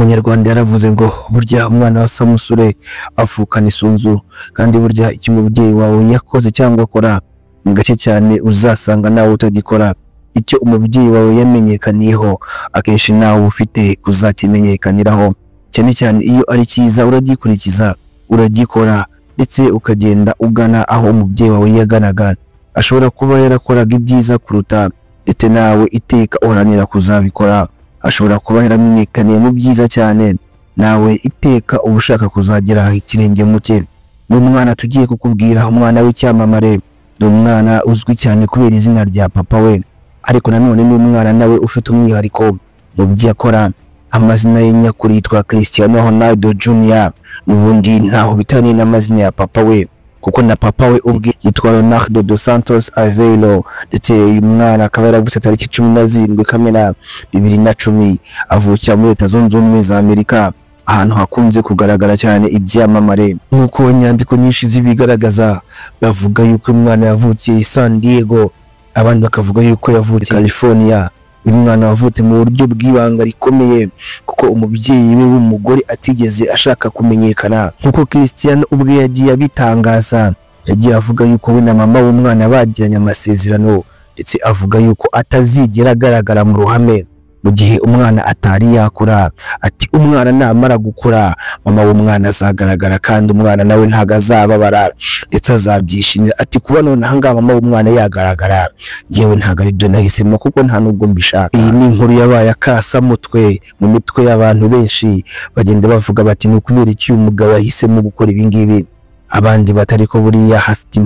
Umunyarwanda yaravuze ngo burya umwana wa Samusure avukana isunzu, kandi burya icyo umubyeyi wawe yakoze cyangwa akora ni gake cyane uzasanga nawe utagikora. Icyo umubyeyi wawe yamenyekaniyeho akenshi nawe ufite kuzakimenyekaniraho, cyane cyane iyo ari cyiza uragikurikiza, uragikora ndetse ukagenda ugana aho umubyeyi wawe yaganaga. Ashobora kuba yarakoraga ibyiza kuruta, ndetse nawe iteka uharanira kuzabikora. Ashobora kuba yaramenyekaniye mu byiza cyane, nawe iteka uba ushaka kuzagera ikirenge mu cye. Ni umwana tugiye kukubwira, umwana w'icyamamare, ni umwana uzwi cyane kubera izina rya papa we, ariko nanone ni umwana nawe ufite umwihariko mu byo akora. Amazina ye nyakuri yitwa Cristiano Ronaldo Jr. N'ubundi ntaho bitaniye n'amazina ya papa we, kuko na papa we ubwe yitwa Ronaldo dos Santos Aveiro, ndetse uyu mwana akaba yaravutse tariki 17 Kamena 2010, avukira muri Leta Zunze Ubumwe za Amerika, ahantu hakunze kugaragara cyane ibyamamare. Nk'uko inyandiko nyinshi zibigaragaza, bavuga yuko umwana yavukiye i San Diego, abandi bakavuga yuko yavukiye California. Uyu mwana wavutse mu buryo bw'ibanga rikomeye, kuko umubyeyi we w'umugore atigeze ashaka kumenyekana. Nk'uko Cristiano ubwe yagiye abitangaza, yagiye avuga yuko we na mama w'umwana bagiranye amasezerano, ndetse avuga yuko atazigera agaragara mu ruhame mu gihe umwana atari yakura. Ati umwana namara gukura, mama w'umwana azagaragara, kandi umwana nawe ntago azababara ndetse azabyishimira. Ati kuba none ahangaha mama w'umwana yagaragara, yewe ntago ari byo nahisemo, kuko nta nubwo mbishaka. Iyi ni inkuru yabaye akasamutwe mu mitwe y'abantu benshi, bagenda bavuga bati ni ukubera iki uyu mugabo yahisemo gukora ibi ngibi. Abandi batari ko buriya afite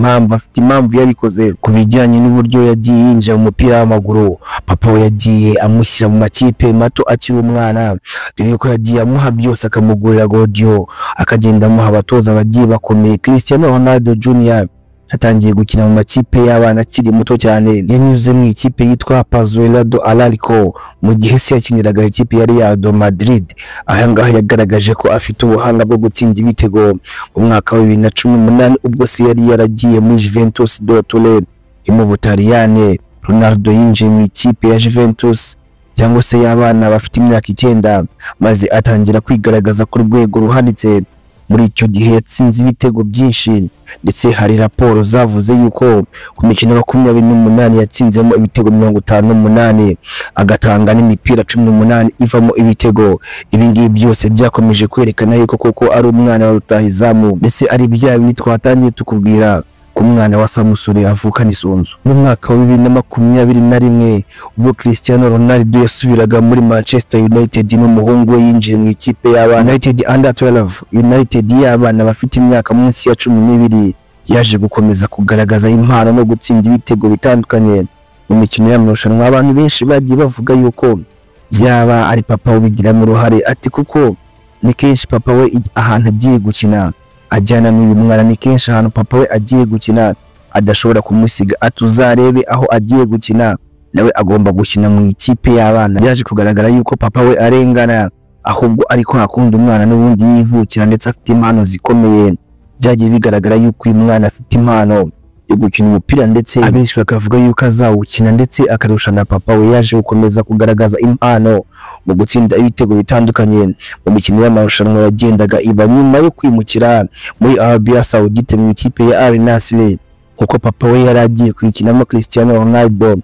impamvu yabikoze. Ku bijyanye n'uburyo yagiye yinjira mu mupira w'amaguru, papa we yagiye amushyira mu makipe mato akiri umwana, dore yuko yagiye amuha byose, akamugurira godiyo, akagenda amuha abatoza bagiye bakomeye. Cristiano Ronaldo Jr. yatangiye gukina mu makipe y'abana akiri muto cyane. Yanyuze mu ikipe yitwa Pazuello do Atletico, mu gihe se yakiniraga ikipe ya Real Madrid. Ahangaha yagaragaje ko afite ubuhanga bwo gutsinda ibitego. Mu mwaka wa 2018 ubwo se yari yaragiye muri Juventus do Turin mu Butaliyani, Ronaldo yinjiye mu ikipe ya Juventus cyangwa se y'abana bafite imyaka 9, maze atangira kwigaragaza ku rwego ruhanitse. Muri icyo gihe yatsinze ibitego byinshi, ndetse hari raporo zavuze yuko ku mikino 28 yatsinzemo ibitego 58, agatanga n'imipira 18 ivamo ibitego. Ibi ngibi byose byakomeje kwerekana yuko koko ari umwana wa rutahizamu, ndetse ari bya bintu twatangiye tukubwira ku mwana wa Samusure avukana isunzu. Mu mwaka wa 2021 ubwo Cristiano Ronaldo yasubiraga muri Manchester United n'umuhungu we yinjiye mu ikipe y'abana United Under 12, United y'abana bafite imyaka munsi ya 12, yaje gukomeza kugaragaza impano no gutsinda ibitego bitandukanye mu mikino y'amarushanwa. Abantu benshi bagiye bavuga yuko yaba ari papa ubigiramo uruhare. Ati kuko ni kenshi papa we ahantu agiye gukina ajyana n'uyu mwana, ni kenshi ahantu papa we agiye gukina adashobora kumusiga. Atuzarebe aho agiye gukina nawe agomba gukina mu ikipe y'abana. Yaje kugaragara yuko papa we arengana, ahubwo ariko hakunda umwana n'ubundi yivukira, ndetse afite impano zikomeye. Byagiye bigaragara yuko uyu mwana afite impano yo gukina umupira, ndetse abenshi bakavuga yuko azawukina ndetse akarusha na papa we. Yaje gukomeza kugaragaza impano mu gutsinda ibitego bitandukanye mu mikino y'amarushanwa yagendaga iba nyuma yo kwimukira muri Arabia Saudite mu ikipe ya Al Nassr. Kuko papa we yaragiye kwikinamo, Cristiano Ronaldo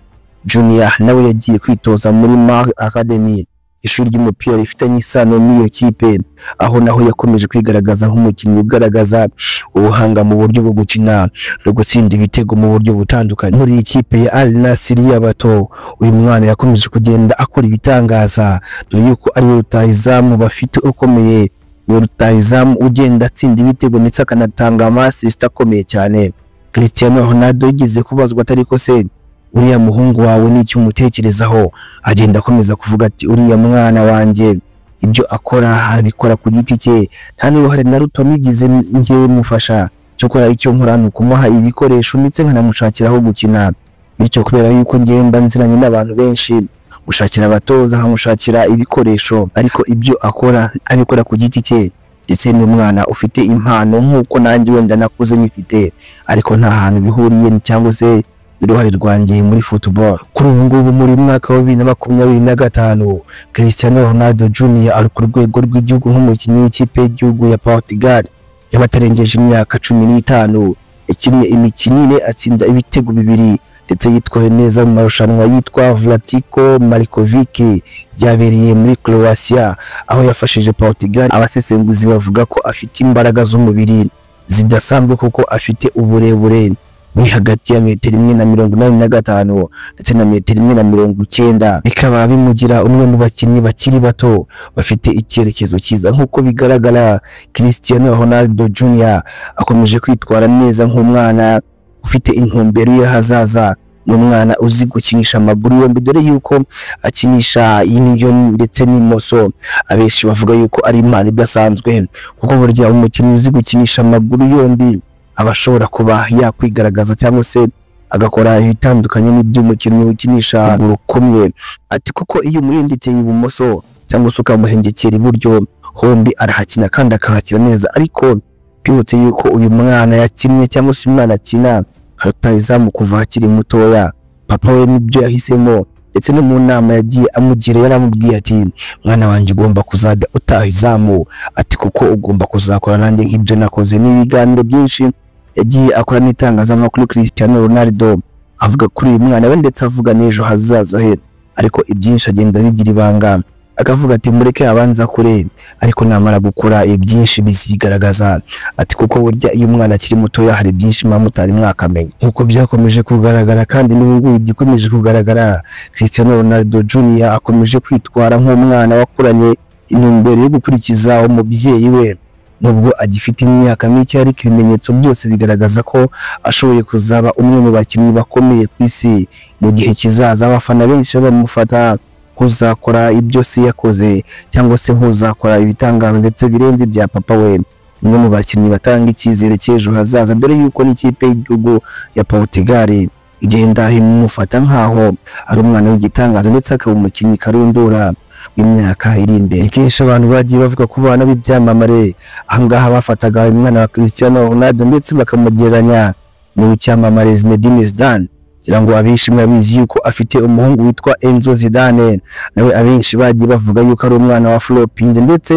Jr. nawe yagiye kwitoza muri Mar Academy, ishuri ry'umupira rifitanye isano n'iyo kipe, aho naho yakomeje kwigaragaza nk'umukinnyi ugaragaza ubuhanga mu buryo bwo gukina no gutsinda ibitego mu buryo butandukanye. Muri ikipe ya Al Nassr y'abato, uyu mwana yakomeje kugenda akora ibitangaza, dore yuko ari rutahizamu bafite ukomeye, ni rutahizamu ugenda atsinda ibitego ndetse akanatanga amasist akomeye cyane. Cristiano Ronaldo yigeze kubazwa atari ko se uriya muhungu wawe n'icyo umutekerezaho, agenda akomeza kuvuga ati uriya mwana wanjye ibyo akora arabikora ku giti cye, nta n'uruhare na ruto nigize njyewe mufasha. Cyo kora icyo nkora ni ukumuha ibikoresho ndetse nkanamushakiraho gukina. Bityo kubera yuko njyewe mba nziranye n'abantu benshi, gushakira abatoza nkamushakira ibikoresho, ariko ibyo akora abikora ku giti cye. Ndetse n'umwana ufite impano nk'uko nanjye wenda nakuze nyifite, ariko nta hantu bihuriye cyangwa se uruhare rwanjye muri football. Kuri ubu ngubu muri mwaka wa 2025 Cristiano Ronaldo Jr ari ku rwego rw'igihugu nk'umukinnyi w'ikipe y'igihugu ya Portugal y'abatarengeje imyaka 15, yakinnye imikino ine atsinda ibitego bibiri ndetse yitwaye neza mu marushanwa yitwa Vlatko Markovic yabereye muri Croatia aho yafashije Portugal. Abasesenguzi bavuga ko afite imbaraga z'umubiri zidasanzwe kuko afite uburebure buri hagati ya metero 1.85 ndetse na metero 1.90, bikaba bimugira umwe mu bakinnyi bakiri bato bafite icyerekezo cyiza. Nk'uko bigaragara, Cristiano Ronaldo Jr akomeje kwitwara neza nk'umwana ufite intumbero y'ahazaza, n'umwana uzi gukinisha amaguru yombi, dore yuko akinisha indyo ndetse n'imoso. Abenshi bavuga yuko ari impano idasanzwe kuko burya umukinnyi uzi gukinisha amaguru yombi abashobora kuba yakwigaragaza cyangwa se agakora ibitandukanye n'iby'umukinnyi ukinisha amaguru kumwe. Ati kuko iyo umuhengekeye ibumoso cyangwa se ukamuhengekera iburyo, hombi arahakina kandi akahakira neza. Ariko twibutse yuko uyu mwana yakinnye cyangwa se umwana akina rutahizamu kuva akiri mutoya. Papa we nibyo yahisemo ndetse no mu nama yagiye amugira yaramubwiye ati mwana wanjye ugomba kuzajya utahizamu, ati kuko ugomba kuzakora nanjye nk'ibyo nakoze. N'ibiganiro byinshi yagiye akora n'itangazamakuru Cristiano Ronaldo avuga kuri uyu mwana we ndetse avuga n'ejo hazaza he, ariko ibyinshi agenda bigira ibanga, akavuga ati mureke abanza kure ariko namara gukora ibyinshi bizigaragaza. Ati kuko burya iyo umwana akiri mutoya hari byinshi mutari mwakamenya. Nkuko byakomeje kugaragara kandi n'ubu gikomeje kugaragara, Cristiano Ronaldo Jr akomeje kwitwara nk'umwana wakuranye intumbero yo gukurikiza umubyeyi we. Nubwo agifite imyaka mike ariko ibimenyetso byose bigaragaza ko ashoboye kuzaba umwe mu bakinnyi bakomeye ku isi mu gihe kizaza. Abafana benshi bamufata kuzakora ibyo se yakoze cyangwa se nk'uzakora ibitangaza ndetse birenze bya papa we. Umwe mu bakinnyi batanga icyizere cy'ejo hazaza, dore yuko n'ikipe y'igihugu ya Portugal igenda imufata nkaho ari umwana w'igitangaza ndetse akaba umukinnyi karundura w'imyaka iri imbere. Kenshi abantu bagiye bavuga ku bana b'ibyamamare ahangaha bafataga umwana wa Cristiano Ronaldo ndetse bakamugereranya n'uw'icyamamare Zinedine Zidane, kugira ngo abenshi murabizi yuko afite umuhungu witwa Enzo Zidane, nawe abenshi bagiye bavuga yuko ari umwana wa flopinze ndetse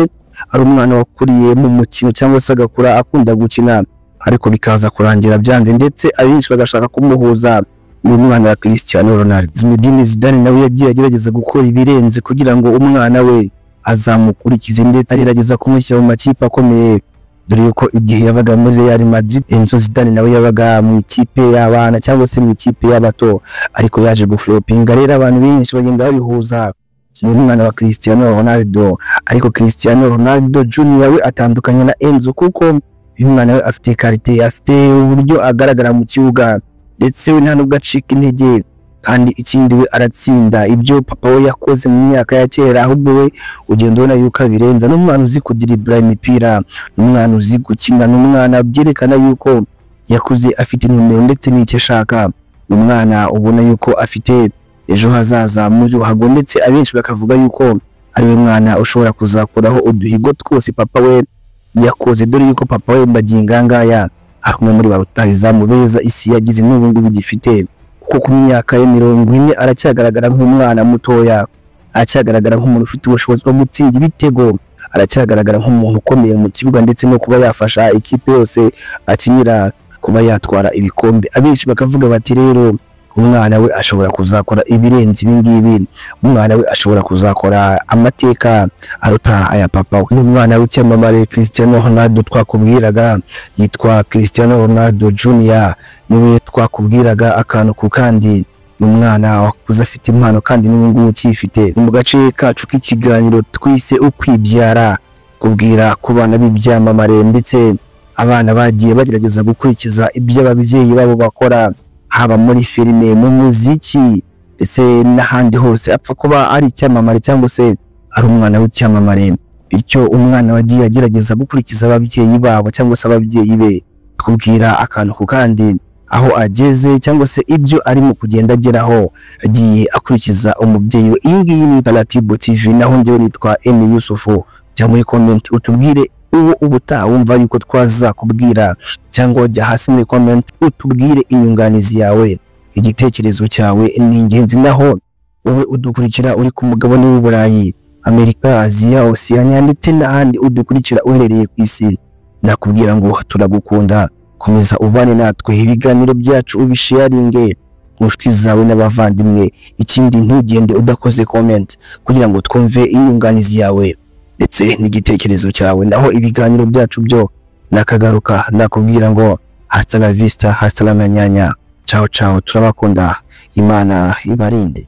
ari umwana wakuriye mu mukino cyangwa se agakura akunda gukina, ariko bikaza kurangira byanze ndetse abenshi bagashaka kumuhuza n'umwana wa Cristiano Ronaldo. Zinedine Zidane nawe yagiye agerageza gukora ibirenze kugira ngo umwana we azamukurikize ndetse agerageza kumushyira mu makipe akomeye, dore yuko igihe yabaga muri Real Madrid Enzo Zidane nawe yabaga mu ikipe y'abana cyangwa se mu ikipe y'abato, ariko yaje guflopinga. Rero abantu benshi bagenda babihuza n'umwana wa Cristiano Ronaldo, ariko Cristiano Ronaldo Jr we atandukanye na Enzo kuko uyu mwana we afite karite, afite uburyo agaragara mu kibuga ndetse we nta nubwo acika intege, kandi ikindi we aratsinda ibyo papa we yakoze mu myaka ya kera, ahubwo we ugenda ubona yuko abirenza. N'umwana uzi kudiribura imipira, n'umwana uzi gukina, n'umwana byerekana yuko yakuze afite intumbero ndetse n'icyo ashaka. Umwana ubona yuko afite ejo hazaza muri ruhago ndetse abenshi bakavuga yuko ari we mwana ushobora kuzakoraho uduhigo twose papa we yakoze, dore yuko papa we mbagingangaya ari umwe muri barutahizamu beza isi yagize n'ubu ngubu gifite, kuko ku myaka ya 40 aracyagaragara nk'umwana mutoya, aracyagaragara nk'umuntu ufite ubushobozi bwo gutsinda ibitego, aracyagaragara nk'umuntu ukomeye mu kibuga ndetse no kuba yafasha ikipe yose akinira kuba yatwara ibikombe. Abenshi bakavuga bati rero umwana we ashobora kuzakora ibirenze ibingibi, umwana we ashobora kuzakora amateka aruta aya papa we. Umwana w'icyamamare Cristiano Ronaldo twakubwiraga yitwa Cristiano Ronaldo Jr niwe twakubwiraga akantu ku kandi, n'umwana wakuze afite impano kandi n'ubu ukifite. Mu gace kacu k'ikiganiro twise ukwibyara, kubwira ku bana b'ibyamamare ndetse abana bagiye bagerageza gukurikiza ibyo ababyeyi babo bakora, haba muri filime, mu muziki ndetse n'ahandi hose, apfa kuba ari icyamamare cyangwa se ari umwana w'icyamamare. Bityo umwana wagiye agerageza gukurikiza ababyeyi babo cyangwa se ababyeyi be, kubwira akantu ku kandi aho ageze cyangwa se ibyo arimo kugenda ageraho, agiye akurikiza umubyeyi we. Iyi ngiyi ni Talatibo TV, naho njyewe nitwa Emi Yusufu. Jya muri comment utubwire uwo ubutaha wumva yuko twazakubwira, cyangwa jya hasi muri comment utubwire inyunganizi yawe. igitekerezo cyawe ni ingenzi, naho wowe udukurikira uri ku mugabane w'Uburayi, Amerika, Aziya, Oceania ndetse n'ahandi udukurikira uherereye ku isi, nakubwira ngo turagukunda. Komeza ubane natwe, ibiganiro byacu ubisharinge mu nshuti zawe n'abavandimwe. Ikindi ntugende udakoze comment kugira ngo twumve inyunganizi yawe ndetse n'igitekerezo cyawe. Naho ibiganiro byacu byo nakagaruka, nakubwira ngo hasta la vista, hasta la mañana. Ciao ciao, turabakunda, Imana ibarinde.